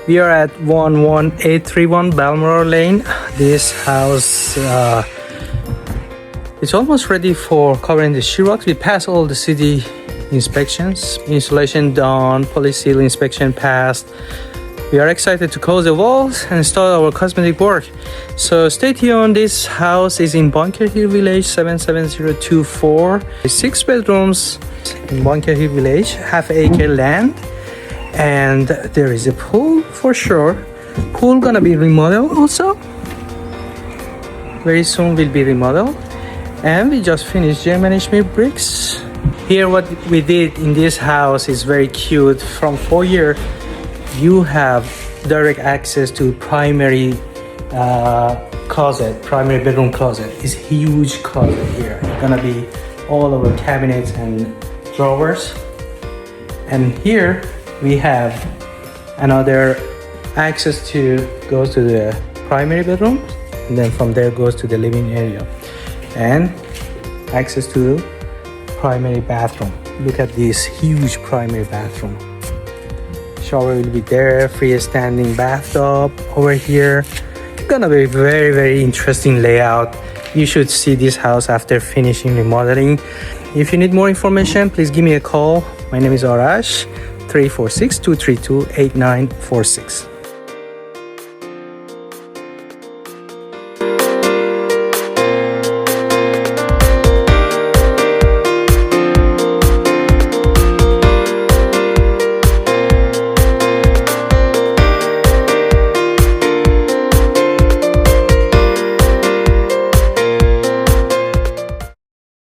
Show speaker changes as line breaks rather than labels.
We are at 11831 Balmoral Lane. This house it's almost ready for covering the sheetrock. We passed all the city inspections, insulation done, police seal inspection passed. We are excited to close the walls and start our cosmetic work. So stay tuned. This house is in Bunker Hill Village 77024. 6 bedrooms in Bunker Hill Village, half-acre land, and there is a pool for sure. Pool gonna be remodeled also. Very soon will be remodeled. And we just finished German Schmidt bricks. Here what we did in this house is very cute. From foyer you have direct access to primary closet, primary bedroom closet. It's huge closet here. It's gonna be all over cabinets and drawers. And here we have another access to goes to the primary bedroom, and then from there goes to the living area, and access to primary bathroom. Look at this huge primary bathroom. Shower will be there, freestanding bathtub over here. It's gonna be very interesting layout. You should see this house after finishing remodeling. If you need more information, please give me a call. My name is Arash, 346-232-8946.